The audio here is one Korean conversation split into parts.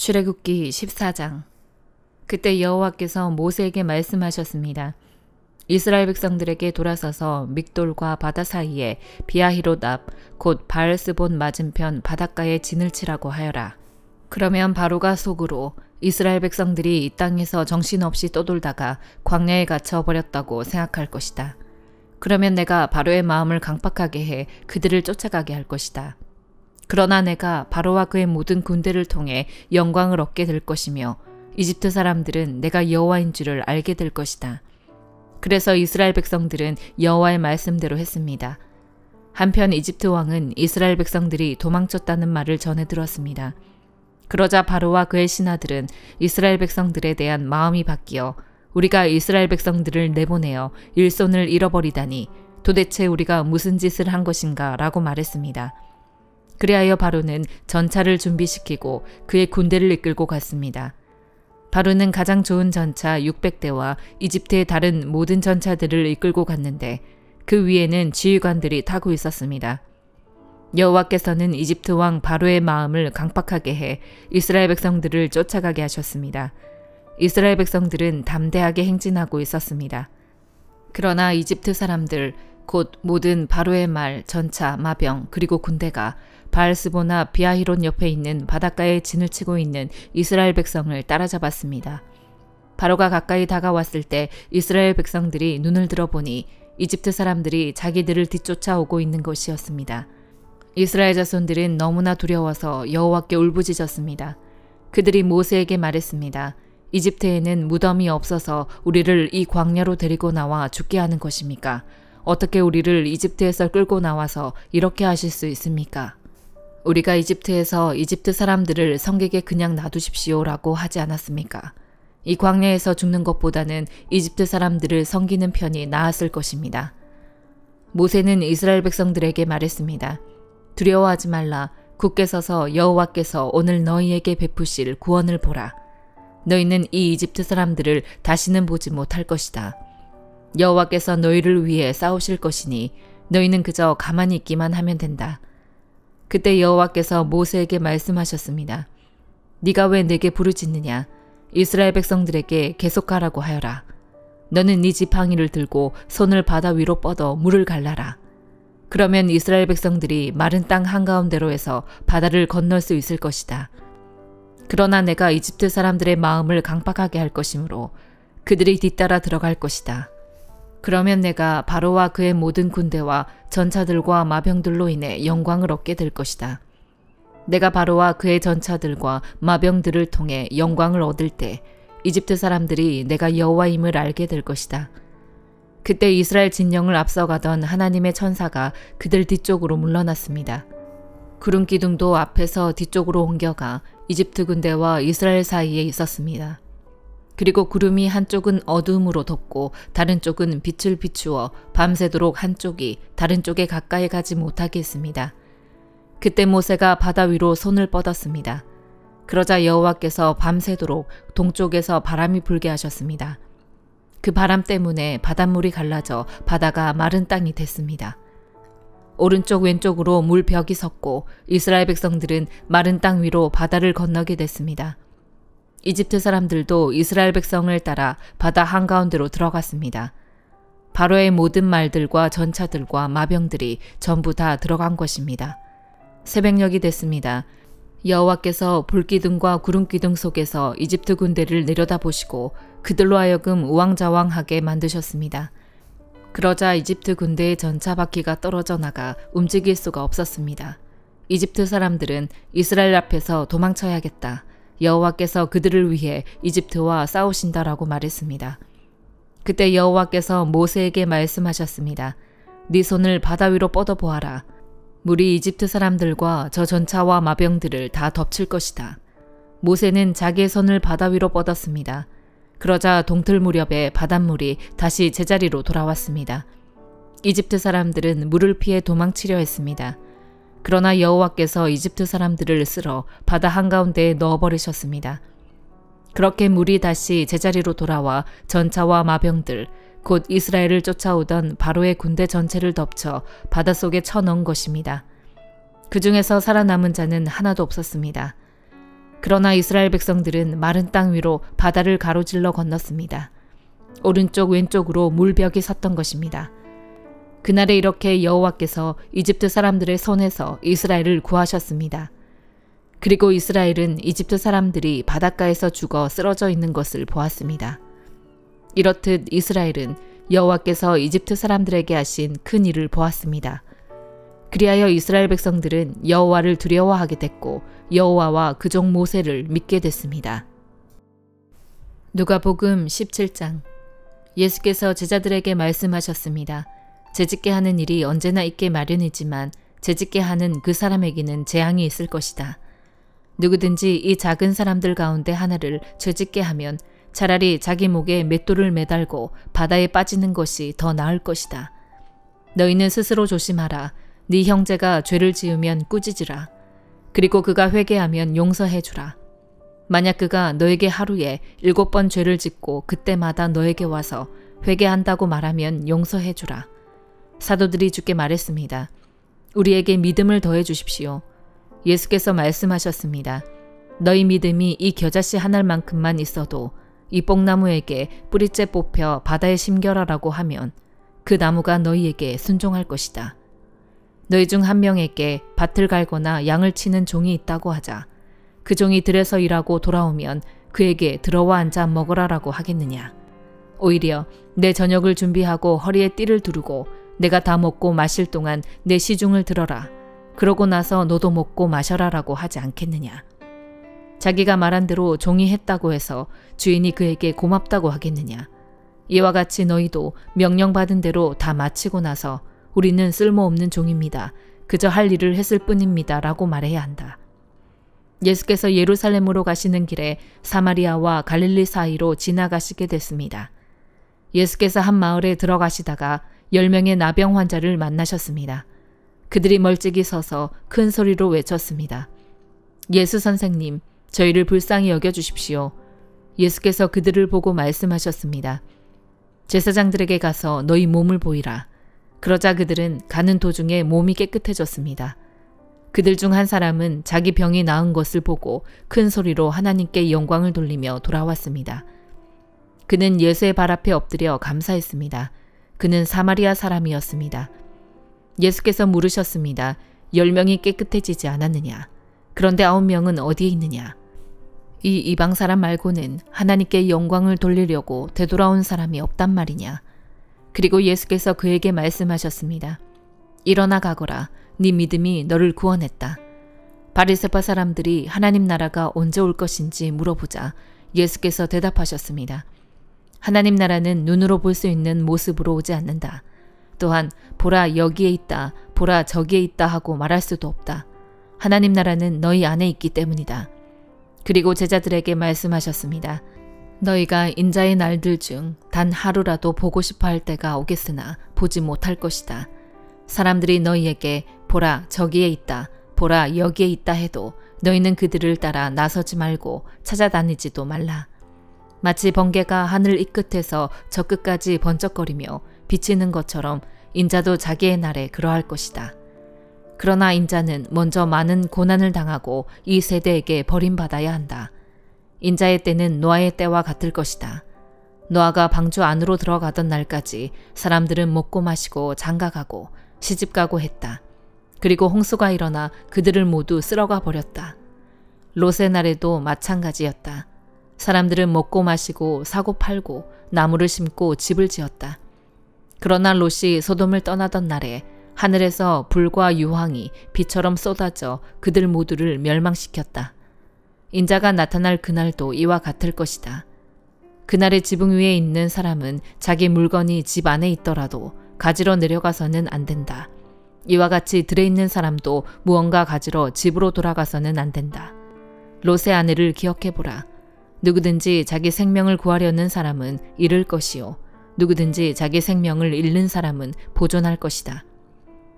출애굽기 14장. 그때 여호와께서 모세에게 말씀하셨습니다. 이스라엘 백성들에게 돌아서서 믹돌과 바다 사이에 비아히롯 앞 곧 바알스본 맞은편 바닷가에 진을 치라고 하여라. 그러면 바로가 속으로 이스라엘 백성들이 이 땅에서 정신없이 떠돌다가 광야에 갇혀 버렸다고 생각할 것이다. 그러면 내가 바로의 마음을 강팍하게 해 그들을 쫓아가게 할 것이다. 그러나 내가 바로와 그의 모든 군대를 통해 영광을 얻게 될 것이며 이집트 사람들은 내가 여호와인 줄을 알게 될 것이다. 그래서 이스라엘 백성들은 여호와의 말씀대로 했습니다. 한편 이집트 왕은 이스라엘 백성들이 도망쳤다는 말을 전해 들었습니다. 그러자 바로와 그의 신하들은 이스라엘 백성들에 대한 마음이 바뀌어 우리가 이스라엘 백성들을 내보내어 일손을 잃어버리다니 도대체 우리가 무슨 짓을 한 것인가 라고 말했습니다. 그리하여 바로는 전차를 준비시키고 그의 군대를 이끌고 갔습니다. 바로는 가장 좋은 전차 600대와 이집트의 다른 모든 전차들을 이끌고 갔는데 그 위에는 지휘관들이 타고 있었습니다. 여호와께서는 이집트 왕 바로의 마음을 강팍하게 해 이스라엘 백성들을 쫓아가게 하셨습니다. 이스라엘 백성들은 담대하게 행진하고 있었습니다. 그러나 이집트 사람들 곧 모든 바로의 말, 전차, 마병 그리고 군대가 바알스보나 비아히롯 옆에 있는 바닷가에 진을 치고 있는 이스라엘 백성을 따라잡았습니다. 바로가 가까이 다가왔을 때 이스라엘 백성들이 눈을 들어보니 이집트 사람들이 자기들을 뒤쫓아오고 있는 것이었습니다. 이스라엘 자손들은 너무나 두려워서 여호와께 울부짖었습니다. 그들이 모세에게 말했습니다. 이집트에는 무덤이 없어서 우리를 이 광야로 데리고 나와 죽게 하는 것입니까? 어떻게 우리를 이집트에서 끌고 나와서 이렇게 하실 수 있습니까? 우리가 이집트에서 이집트 사람들을 성객에 그냥 놔두십시오라고 하지 않았습니까? 이 광야에서 죽는 것보다는 이집트 사람들을 섬기는 편이 나았을 것입니다. 모세는 이스라엘 백성들에게 말했습니다. 두려워하지 말라. 굳게 서서 여호와께서 오늘 너희에게 베푸실 구원을 보라. 너희는 이 이집트 사람들을 다시는 보지 못할 것이다. 여호와께서 너희를 위해 싸우실 것이니 너희는 그저 가만히 있기만 하면 된다. 그때 여호와께서 모세에게 말씀하셨습니다. 네가 왜 내게 부르짖느냐? 이스라엘 백성들에게 계속하라고 하여라. 너는 네 지팡이를 들고 손을 바다 위로 뻗어 물을 갈라라. 그러면 이스라엘 백성들이 마른 땅 한가운데로 해서 바다를 건널 수 있을 것이다. 그러나 내가 이집트 사람들의 마음을 강팍하게 할 것이므로 그들이 뒤따라 들어갈 것이다. 그러면 내가 바로와 그의 모든 군대와 전차들과 마병들로 인해 영광을 얻게 될 것이다. 내가 바로와 그의 전차들과 마병들을 통해 영광을 얻을 때 이집트 사람들이 내가 여호와임을 알게 될 것이다. 그때 이스라엘 진영을 앞서가던 하나님의 천사가 그들 뒤쪽으로 물러났습니다. 구름 기둥도 앞에서 뒤쪽으로 옮겨가 이집트 군대와 이스라엘 사이에 있었습니다. 그리고 구름이 한쪽은 어두움으로 덮고 다른 쪽은 빛을 비추어 밤새도록 한쪽이 다른 쪽에 가까이 가지 못하게 했습니다. 그때 모세가 바다 위로 손을 뻗었습니다. 그러자 여호와께서 밤새도록 동쪽에서 바람이 불게 하셨습니다. 그 바람 때문에 바닷물이 갈라져 바다가 마른 땅이 됐습니다. 오른쪽 왼쪽으로 물벽이 섰고 이스라엘 백성들은 마른 땅 위로 바다를 건너게 됐습니다. 이집트 사람들도 이스라엘 백성을 따라 바다 한가운데로 들어갔습니다. 바로의 모든 말들과 전차들과 마병들이 전부 다 들어간 것입니다. 새벽녘이 됐습니다. 여호와께서 불기둥과 구름기둥 속에서 이집트 군대를 내려다보시고 그들로 하여금 우왕좌왕하게 만드셨습니다. 그러자 이집트 군대의 전차 바퀴가 떨어져 나가 움직일 수가 없었습니다. 이집트 사람들은 이스라엘 앞에서 도망쳐야겠다. 여호와께서 그들을 위해 이집트와 싸우신다라고 말했습니다. 그때 여호와께서 모세에게 말씀하셨습니다. 네 손을 바다 위로 뻗어보아라. 물이 이집트 사람들과 저 전차와 마병들을 다 덮칠 것이다. 모세는 자기의 손을 바다 위로 뻗었습니다. 그러자 동틀 무렵에 바닷물이 다시 제자리로 돌아왔습니다. 이집트 사람들은 물을 피해 도망치려 했습니다. 그러나 여호와께서 이집트 사람들을 쓸어 바다 한가운데에 넣어버리셨습니다. 그렇게 물이 다시 제자리로 돌아와 전차와 마병들, 곧 이스라엘을 쫓아오던 바로의 군대 전체를 덮쳐 바닷속에 쳐넣은 것입니다. 그 중에서 살아남은 자는 하나도 없었습니다. 그러나 이스라엘 백성들은 마른 땅 위로 바다를 가로질러 건넜습니다. 오른쪽 왼쪽으로 물벽이 섰던 것입니다. 그날에 이렇게 여호와께서 이집트 사람들의 손에서 이스라엘을 구하셨습니다. 그리고 이스라엘은 이집트 사람들이 바닷가에서 죽어 쓰러져 있는 것을 보았습니다. 이렇듯 이스라엘은 여호와께서 이집트 사람들에게 하신 큰 일을 보았습니다. 그리하여 이스라엘 백성들은 여호와를 두려워하게 됐고 여호와와 그 종 모세를 믿게 됐습니다. 누가복음 17장. 예수께서 제자들에게 말씀하셨습니다. 재짓게 하는 일이 언제나 있게 마련이지만 재짓게 하는 그 사람에게는 재앙이 있을 것이다. 누구든지 이 작은 사람들 가운데 하나를 죄짓게 하면 차라리 자기 목에 맷돌을 매달고 바다에 빠지는 것이 더 나을 것이다. 너희는 스스로 조심하라. 네 형제가 죄를 지으면 꾸짖으라. 그리고 그가 회개하면 용서해 주라. 만약 그가 너에게 하루에 7번 죄를 짓고 그때마다 너에게 와서 회개한다고 말하면 용서해 주라. 사도들이 주께 말했습니다. 우리에게 믿음을 더해 주십시오. 예수께서 말씀하셨습니다. 너희 믿음이 이 겨자씨 한 알만큼만 있어도 이 뽕나무에게 뿌리째 뽑혀 바다에 심겨라라고 하면 그 나무가 너희에게 순종할 것이다. 너희 중 한 명에게 밭을 갈거나 양을 치는 종이 있다고 하자. 그 종이 들에서 일하고 돌아오면 그에게 들어와 앉아 먹으라라고 하겠느냐. 오히려 내 저녁을 준비하고 허리에 띠를 두르고 내가 다 먹고 마실 동안 내 시중을 들어라. 그러고 나서 너도 먹고 마셔라라고 하지 않겠느냐. 자기가 말한 대로 종이 했다고 해서 주인이 그에게 고맙다고 하겠느냐. 이와 같이 너희도 명령받은 대로 다 마치고 나서 우리는 쓸모없는 종입니다. 그저 할 일을 했을 뿐입니다. 라고 말해야 한다. 예수께서 예루살렘으로 가시는 길에 사마리아와 갈릴리 사이로 지나가시게 됐습니다. 예수께서 한 마을에 들어가시다가 10명의 나병 환자를 만나셨습니다. 그들이 멀찍이 서서 큰 소리로 외쳤습니다. 예수 선생님, 저희를 불쌍히 여겨주십시오. 예수께서 그들을 보고 말씀하셨습니다. 제사장들에게 가서 너희 몸을 보이라. 그러자 그들은 가는 도중에 몸이 깨끗해졌습니다. 그들 중 한 사람은 자기 병이 나은 것을 보고 큰 소리로 하나님께 영광을 돌리며 돌아왔습니다. 그는 예수의 발 앞에 엎드려 감사했습니다. 그는 사마리아 사람이었습니다. 예수께서 물으셨습니다. 10명이 깨끗해지지 않았느냐? 그런데 9명은 어디에 있느냐? 이 이방 사람 말고는 하나님께 영광을 돌리려고 되돌아온 사람이 없단 말이냐? 그리고 예수께서 그에게 말씀하셨습니다. 일어나 가거라. 네 믿음이 너를 구원했다. 바리새파 사람들이 하나님 나라가 언제 올 것인지 물어보자 예수께서 대답하셨습니다. 하나님 나라는 눈으로 볼 수 있는 모습으로 오지 않는다. 또한 보라 여기에 있다, 보라 저기에 있다 하고 말할 수도 없다. 하나님 나라는 너희 안에 있기 때문이다. 그리고 제자들에게 말씀하셨습니다. 너희가 인자의 날들 중 단 하루라도 보고 싶어 할 때가 오겠으나 보지 못할 것이다. 사람들이 너희에게 보라 저기에 있다, 보라 여기에 있다 해도 너희는 그들을 따라 나서지 말고 찾아다니지도 말라. 마치 번개가 하늘 이 끝에서 저 끝까지 번쩍거리며 비치는 것처럼 인자도 자기의 날에 그러할 것이다. 그러나 인자는 먼저 많은 고난을 당하고 이 세대에게 버림받아야 한다. 인자의 때는 노아의 때와 같을 것이다. 노아가 방주 안으로 들어가던 날까지 사람들은 먹고 마시고 장가가고 시집가고 했다. 그리고 홍수가 일어나 그들을 모두 쓸어가 버렸다. 롯의 날에도 마찬가지였다. 사람들은 먹고 마시고 사고 팔고 나무를 심고 집을 지었다. 그러나 롯이 소돔을 떠나던 날에 하늘에서 불과 유황이 비처럼 쏟아져 그들 모두를 멸망시켰다. 인자가 나타날 그날도 이와 같을 것이다. 그날의 지붕 위에 있는 사람은 자기 물건이 집 안에 있더라도 가지러 내려가서는 안 된다. 이와 같이 들에 있는 사람도 무언가 가지러 집으로 돌아가서는 안 된다. 롯의 아내를 기억해보라. 누구든지 자기 생명을 구하려는 사람은 잃을 것이요. 누구든지 자기 생명을 잃는 사람은 보존할 것이다.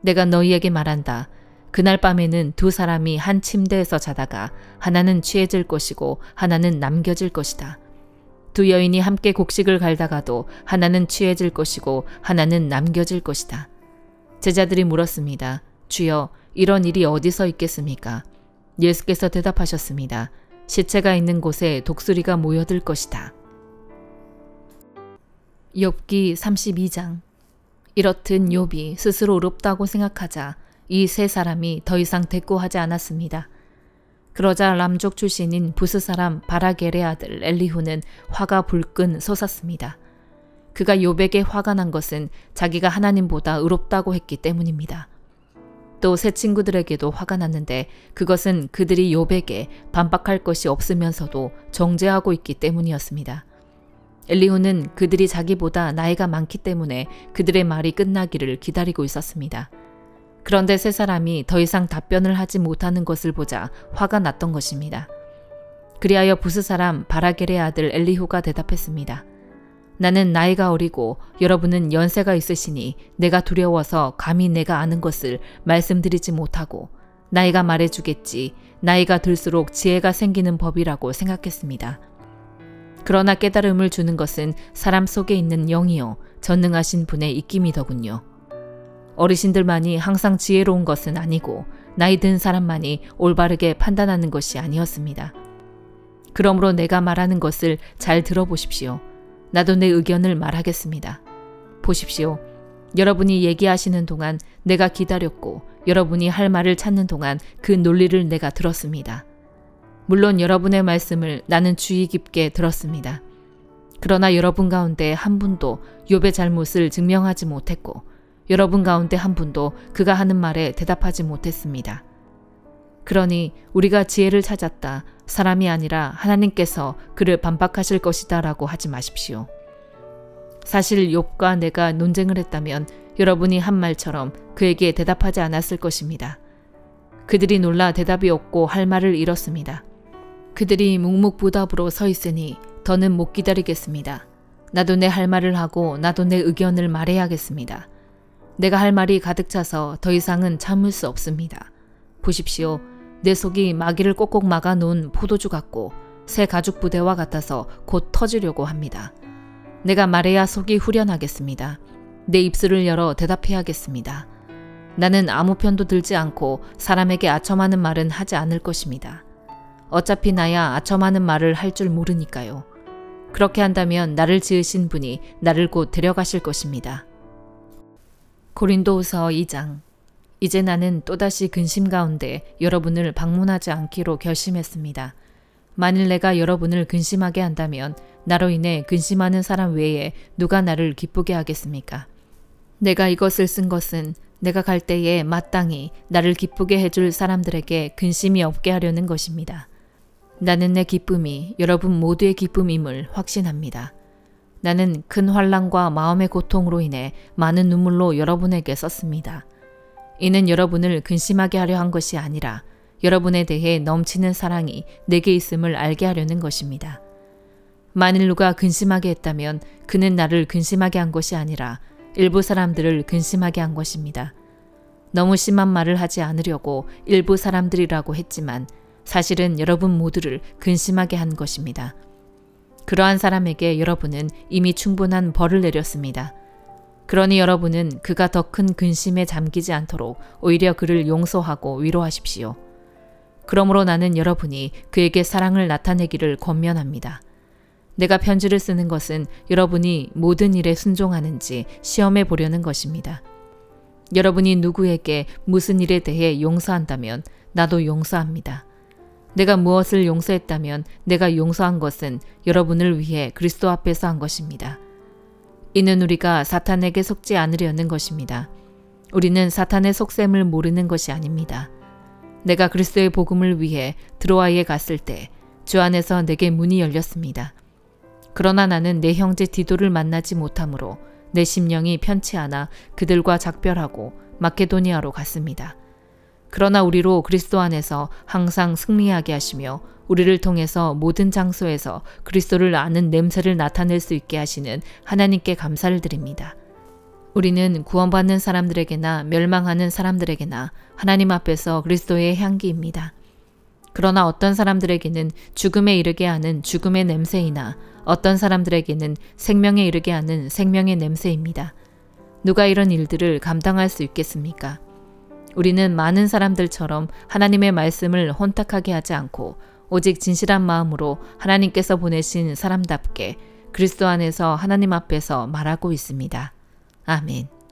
내가 너희에게 말한다. 그날 밤에는 두 사람이 한 침대에서 자다가 하나는 취해질 것이고 하나는 남겨질 것이다. 두 여인이 함께 곡식을 갈다가도 하나는 취해질 것이고 하나는 남겨질 것이다. 제자들이 물었습니다. 주여, 이런 일이 어디서 있겠습니까? 예수께서 대답하셨습니다. 시체가 있는 곳에 독수리가 모여들 것이다. 욥기 32장. 이렇듯 욥이 스스로 의롭다고 생각하자 이 세 사람이 더 이상 대꾸하지 않았습니다. 그러자 람족 출신인 부스 사람 바라겔의 아들 엘리후는 화가 불끈 솟았습니다. 그가 욥에게 화가 난 것은 자기가 하나님보다 의롭다고 했기 때문입니다. 또 새 친구들에게도 화가 났는데 그것은 그들이 욥에게 반박할 것이 없으면서도 정죄하고 있기 때문이었습니다. 엘리후는 그들이 자기보다 나이가 많기 때문에 그들의 말이 끝나기를 기다리고 있었습니다. 그런데 세 사람이 더 이상 답변을 하지 못하는 것을 보자 화가 났던 것입니다. 그리하여 부스 사람 바라겔의 아들 엘리후가 대답했습니다. 나는 나이가 어리고 여러분은 연세가 있으시니 내가 두려워서 감히 내가 아는 것을 말씀드리지 못하고 나이가 말해주겠지 나이가 들수록 지혜가 생기는 법이라고 생각했습니다. 그러나 깨달음을 주는 것은 사람 속에 있는 영이요 전능하신 분의 입김이더군요. 어르신들만이 항상 지혜로운 것은 아니고 나이 든 사람만이 올바르게 판단하는 것이 아니었습니다. 그러므로 내가 말하는 것을 잘 들어보십시오. 나도 내 의견을 말하겠습니다. 보십시오. 여러분이 얘기하시는 동안 내가 기다렸고 여러분이 할 말을 찾는 동안 그 논리를 내가 들었습니다. 물론 여러분의 말씀을 나는 주의 깊게 들었습니다. 그러나 여러분 가운데 한 분도 욥의 잘못을 증명하지 못했고 여러분 가운데 한 분도 그가 하는 말에 대답하지 못했습니다. 그러니 우리가 지혜를 찾았다. 사람이 아니라 하나님께서 그를 반박하실 것이다 라고 하지 마십시오. 사실 욥과 내가 논쟁을 했다면 여러분이 한 말처럼 그에게 대답하지 않았을 것입니다. 그들이 놀라 대답이 없고 할 말을 잃었습니다. 그들이 묵묵부답으로 서 있으니 더는 못 기다리겠습니다. 나도 내 할 말을 하고 나도 내 의견을 말해야겠습니다. 내가 할 말이 가득 차서 더 이상은 참을 수 없습니다. 보십시오. 내 속이 마귀를 꼭꼭 막아 놓은 포도주 같고 새 가죽 부대와 같아서 곧 터지려고 합니다. 내가 말해야 속이 후련하겠습니다. 내 입술을 열어 대답해야겠습니다. 나는 아무 편도 들지 않고 사람에게 아첨하는 말은 하지 않을 것입니다. 어차피 나야 아첨하는 말을 할 줄 모르니까요. 그렇게 한다면 나를 지으신 분이 나를 곧 데려가실 것입니다. 고린도후서 2장. 이제 나는 또다시 근심 가운데 여러분을 방문하지 않기로 결심했습니다. 만일 내가 여러분을 근심하게 한다면 나로 인해 근심하는 사람 외에 누가 나를 기쁘게 하겠습니까? 내가 이것을 쓴 것은 내가 갈 때에 마땅히 나를 기쁘게 해줄 사람들에게 근심이 없게 하려는 것입니다. 나는 내 기쁨이 여러분 모두의 기쁨임을 확신합니다. 나는 큰 환난과 마음의 고통으로 인해 많은 눈물로 여러분에게 썼습니다. 이는 여러분을 근심하게 하려 한 것이 아니라 여러분에 대해 넘치는 사랑이 내게 있음을 알게 하려는 것입니다. 만일 누가 근심하게 했다면 그는 나를 근심하게 한 것이 아니라 일부 사람들을 근심하게 한 것입니다. 너무 심한 말을 하지 않으려고 일부 사람들이라고 했지만 사실은 여러분 모두를 근심하게 한 것입니다. 그러한 사람에게 여러분은 이미 충분한 벌을 내렸습니다. 그러니 여러분은 그가 더 큰 근심에 잠기지 않도록 오히려 그를 용서하고 위로하십시오. 그러므로 나는 여러분이 그에게 사랑을 나타내기를 권면합니다. 내가 편지를 쓰는 것은 여러분이 모든 일에 순종하는지 시험해 보려는 것입니다. 여러분이 누구에게 무슨 일에 대해 용서한다면 나도 용서합니다. 내가 무엇을 용서했다면 내가 용서한 것은 여러분을 위해 그리스도 앞에서 한 것입니다. 이는 우리가 사탄에게 속지 않으려는 것입니다. 우리는 사탄의 속셈을 모르는 것이 아닙니다. 내가 그리스도의 복음을 위해 드로아에 갔을 때 주 안에서 내게 문이 열렸습니다. 그러나 나는 내 형제 디도를 만나지 못하므로 내 심령이 편치 않아 그들과 작별하고 마케도니아로 갔습니다. 그러나 우리로 그리스도 안에서 항상 승리하게 하시며 우리를 통해서 모든 장소에서 그리스도를 아는 냄새를 나타낼 수 있게 하시는 하나님께 감사를 드립니다. 우리는 구원받는 사람들에게나 멸망하는 사람들에게나 하나님 앞에서 그리스도의 향기입니다. 그러나 어떤 사람들에게는 죽음에 이르게 하는 죽음의 냄새이나 어떤 사람들에게는 생명에 이르게 하는 생명의 냄새입니다. 누가 이런 일들을 감당할 수 있겠습니까? 우리는 많은 사람들처럼 하나님의 말씀을 혼탁하게 하지 않고 오직 진실한 마음으로 하나님께서 보내신 사람답게 그리스도 안에서 하나님 앞에서 말하고 있습니다. 아멘.